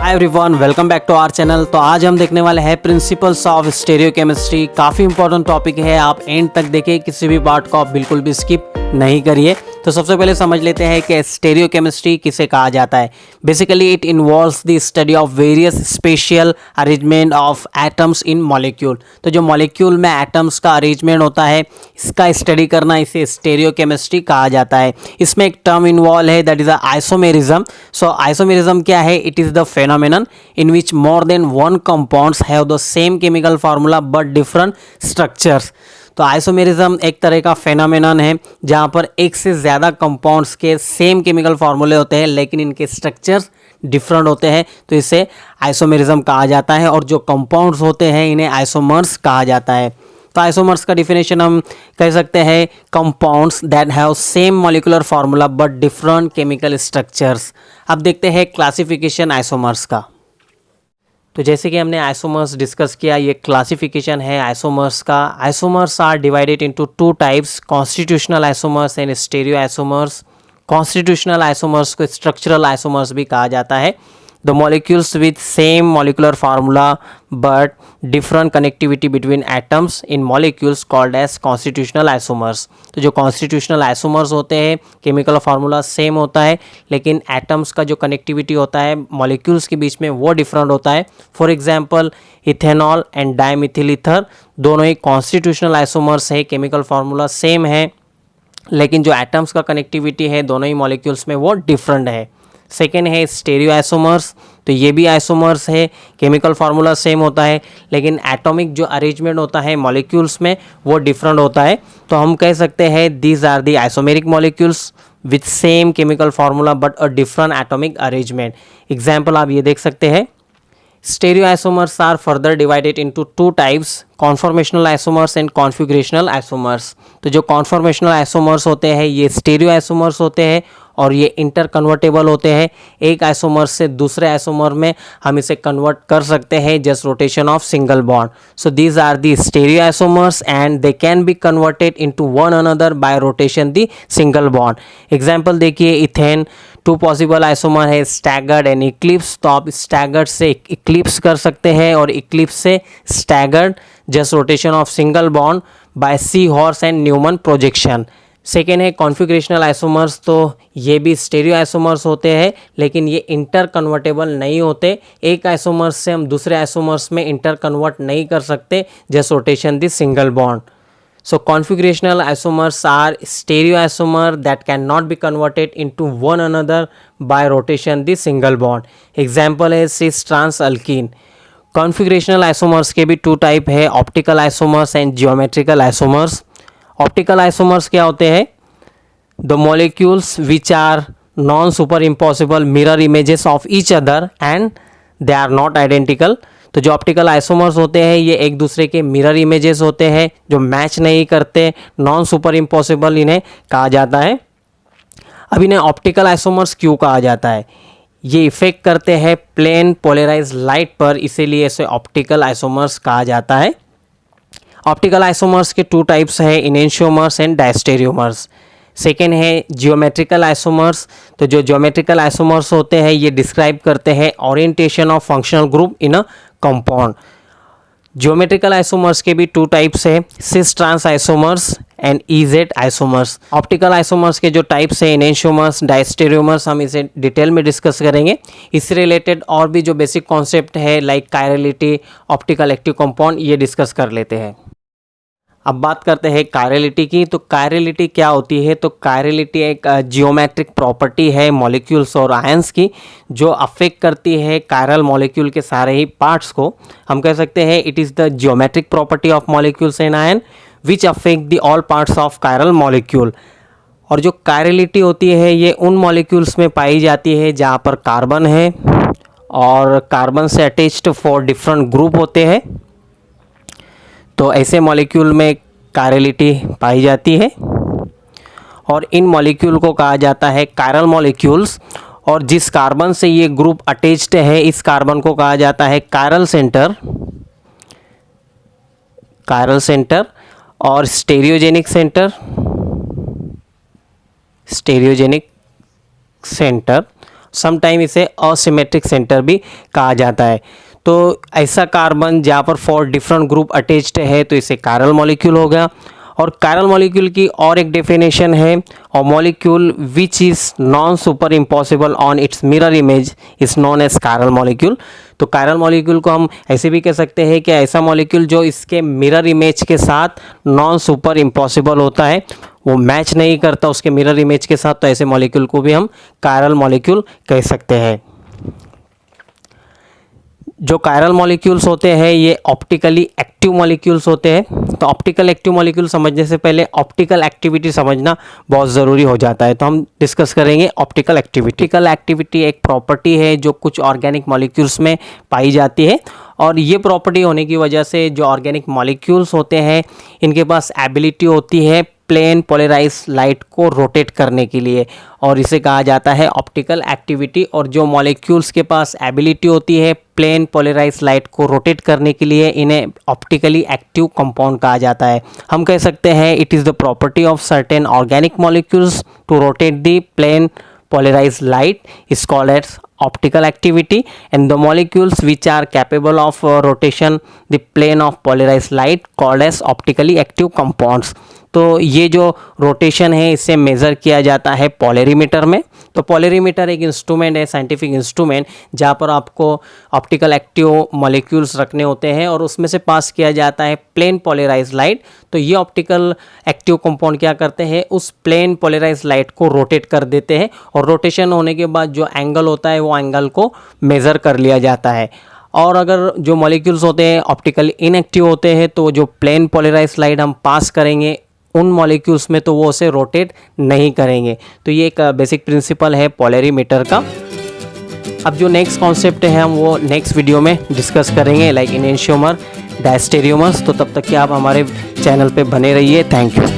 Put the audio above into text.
Hi everyone, welcome back to our channel. तो आज हम देखने वाले हैं प्रिंसिपल्स ऑफ स्टीरियोकेमिस्ट्री। काफ़ी इंपॉर्टेंट टॉपिक है, आप एंड तक देखिए, किसी भी पार्ट को आप बिल्कुल भी स्किप नहीं करिए। तो सबसे पहले समझ लेते हैं कि स्टीरियोकेमिस्ट्री किसे कहा जाता है। Basically it involves the study of various special arrangement of atoms in molecule. तो जो मॉलिक्यूल में एटम्स का अरेंजमेंट होता है, इसका स्टडी करना, इसे स्टीरियोकेमिस्ट्री कहा जाता है। इसमें एक टर्म इन्वॉल्व है, that is isomerism. So isomerism क्या है? It is the phenomenon in which more than one compounds have the same chemical formula but different structures। तो आइसोमेरिज्म एक तरह का फेनोमेनन है जहाँ पर एक से ज़्यादा कंपाउंड्स के सेम केमिकल फार्मूले होते हैं लेकिन इनके स्ट्रक्चर्स डिफरेंट होते हैं, तो इसे आइसोमेरिज्म कहा जाता है। और जो कंपाउंड्स होते हैं इन्हें आइसोमर्स कहा जाता है। तो आइसोमर्स का डिफिनेशन हम कह सकते हैं compounds that have same molecular formula but different chemical structures. अब देखते हैं क्लासिफिकेशन आइसोमर्स का। तो जैसे कि हमने आइसोमर्स डिस्कस किया, ये क्लासिफिकेशन है आइसोमर्स का। Isomers are divided into two types, constitutional isomers and stereo isomers. Constitutional isomers को स्ट्रक्चरल आइसोमर्स भी कहा जाता है। The molecules with same molecular formula but different connectivity between atoms in molecules called as constitutional isomers। तो जो constitutional isomers होते हैं, chemical formula same होता है लेकिन एटम्स का जो कनेक्टिविटी होता है मॉलिक्यूल्स के बीच में वो डिफरेंट होता है। For example ethanol and dimethyl ether दोनों ही कॉन्स्टिट्यूशनल आइसोमर्स है, केमिकल फार्मूला सेम है लेकिन जो एटम्स का कनेक्टिविटी है दोनों ही मॉलिक्यूल्स में वो डिफरेंट है। सेकेंड है स्टीरियो आइसोमर्स। तो ये भी आइसोमर्स है, केमिकल फार्मूला सेम होता है लेकिन एटॉमिक जो अरेंजमेंट होता है मॉलिक्यूल्स में वो डिफरेंट होता है। तो हम कह सकते हैं these are the isomeric molecules with same chemical formula but a different atomic arrangement. Example आप ये देख सकते हैं। Stereo isomers are further divided into two types, conformational isomers and configurational isomers। तो जो conformational isomers होते हैं ये stereo isomers होते हैं और ये इंटरकन्वर्टेबल होते हैं। एक आइसोमर से दूसरे आइसोमर में हम इसे कन्वर्ट कर सकते हैं just rotation of single bond. So these are the stereo isomers and they can be converted into one another by rotation the single bond. Example देखिए, इथेन टू पॉसिबल आइसोमर है staggered and eclipse. तो आप staggered से Eclipse कर सकते हैं और eclipse से staggered just rotation of single bond by sawhorse and Newman projection. Second है कॉन्फिगरेशनल आइसोमर्स। तो ये भी स्टीरियो आइसोमर्स होते हैं लेकिन ये इंटर कन्वर्टेबल नहीं होते। एक आइसोमर्स से हम दूसरे आइसोमर्स में इंटर कन्वर्ट नहीं कर सकते just rotation the single bond. So configurational isomers are stereo isomer that cannot be converted into one another by rotation the single bond। Example है cis trans alkene। Configurational isomers के भी to type है, optical isomers and geometrical isomers। Optical isomers क्या होते हैं? The molecules which are non superimposable mirror images of each other and they are not identical। तो जो optical isomers होते हैं ये एक दूसरे के मिरर इमेजेस होते हैं जो मैच नहीं करते, नॉन सुपर इम्पॉसिबल इन्हें कहा जाता है। अब इन्हें ऑप्टिकल आइसोमर्स क्यों कहा जाता है? ये इफेक्ट करते हैं प्लेन पोलराइज लाइट पर, इसीलिए इसे ऑप्टिकल आइसोमर्स कहा जाता है। ऑप्टिकल आइसोमर्स के टू टाइप्स है, इनेंशियोमर्स एंड डायस्टेरियोमर्स। सेकेंड है जियोमेट्रिकल आइसोमर्स। तो जो जियोमेट्रिकल आइसोमर्स होते हैं ये डिस्क्राइब करते हैं orientation of functional group in a compound. Geometrical isomers के भी टू टाइप्स है, cis trans isomers and E Z isomers. Optical isomers के जो टाइप्स है इनेंशियोमर्स, डायस्टेरियोमर्स, हम इसे डिटेल में डिस्कस करेंगे। इससे रिलेटेड और भी जो बेसिक कॉन्सेप्ट है like chirality, optical active compound, ये डिस्कस कर लेते हैं। अब बात करते हैं कायरलिटी की। तो कायरलिटी क्या होती है? तो कायरलिटी एक जियोमेट्रिक प्रॉपर्टी है मॉलिक्यूल्स और आयंस की जो अफेक्ट करती है कायरल मॉलिक्यूल के सारे ही पार्ट्स को। हम कह सकते हैं it is the geometric property of molecules and ion which affect the all parts of chiral molecule. और जो कायरलिटी होती है ये उन मॉलिक्यूल्स में पाई जाती है जहाँ पर कार्बन है और कार्बन से अटैच्ड 4 डिफरेंट ग्रुप होते हैं। तो ऐसे मॉलिक्यूल में कायरलिटी पाई जाती है और इन मॉलिक्यूल को कहा जाता है कायरल मॉलिक्यूल्स। और जिस कार्बन से ये ग्रुप अटैच्ड है इस कार्बन को कहा जाता है कायरल सेंटर, कायरल सेंटर और स्टेरियोजेनिक सेंटर, स्टेरियोजेनिक सेंटर। समटाइम इसे असिमेट्रिक सेंटर भी कहा जाता है। तो ऐसा कार्बन जहाँ पर 4 डिफरेंट ग्रुप अटैच्ड है तो इसे कायरल मॉलिक्यूल हो गया। और कायरल मॉलिक्यूल की और एक डेफिनेशन है, और molecule which is non superimposable on its mirror image is known as chiral molecule. तो कायरल मॉलिक्यूल को हम ऐसे भी कह सकते हैं कि ऐसा मॉलिक्यूल जो इसके मिरर इमेज के साथ नॉन सुपर इम्पॉसिबल होता है, वो मैच नहीं करता उसके मिरर इमेज के साथ, तो ऐसे मॉलिक्यूल को भी हम कायरल मॉलिक्यूल कह सकते हैं। जो कायरल मॉलिक्यूल्स होते हैं ये ऑप्टिकली एक्टिव मॉलिक्यूल्स होते हैं। तो ऑप्टिकल एक्टिव मॉलिक्यूल समझने से पहले ऑप्टिकल एक्टिविटी समझना बहुत ज़रूरी हो जाता है। तो हम डिस्कस करेंगे ऑप्टिकल एक्टिविटी। ऑप्टिकल एक्टिविटी एक प्रॉपर्टी है जो कुछ ऑर्गेनिक मॉलिक्यूल्स में पाई जाती है, और ये प्रॉपर्टी होने की वजह से जो ऑर्गेनिक मॉलिक्यूल्स होते हैं इनके पास एबिलिटी होती है प्लेन पोलराइज लाइट को रोटेट करने के लिए, और इसे कहा जाता है ऑप्टिकल एक्टिविटी। और जो मॉलिक्यूल्स के पास एबिलिटी होती है प्लेन पोलराइज लाइट को रोटेट करने के लिए इन्हें ऑप्टिकली एक्टिव कंपाउंड कहा जाता है। हम कह सकते हैं it is the property of certain organic molecules to rotate the plane polarized light is called as optical activity, and the molecules which are capable of rotation the plane of polarized light called as optically active compounds। तो ये जो rotation है इसे measure किया जाता है polarimeter में। तो पोलरीमीटर एक इंस्ट्रूमेंट है, साइंटिफिक इंस्ट्रूमेंट, जहाँ पर आपको ऑप्टिकल एक्टिव मॉलिक्यूल्स रखने होते हैं और उसमें से पास किया जाता है प्लेन पोलराइज लाइट। तो ये ऑप्टिकल एक्टिव कंपाउंड क्या करते हैं, उस प्लेन पोलराइज लाइट को रोटेट कर देते हैं, और रोटेशन होने के बाद जो एंगल होता है वो एंगल को मेज़र कर लिया जाता है। और अगर जो मॉलिक्यूल्स होते हैं ऑप्टिकली इनएक्टिव होते हैं तो जो प्लेन पोलराइज लाइट हम पास करेंगे उन मॉलिक्यूल्स में तो वो उसे रोटेट नहीं करेंगे। तो ये एक बेसिक प्रिंसिपल है पोलरीमीटर का। अब जो नेक्स्ट कॉन्सेप्ट है हम वो नेक्स्ट वीडियो में डिस्कस करेंगे, लाइक एनेंटियोमर, डायस्टेरियोमर्स। तो तब तक कि आप हमारे चैनल पे बने रहिए। Thank you.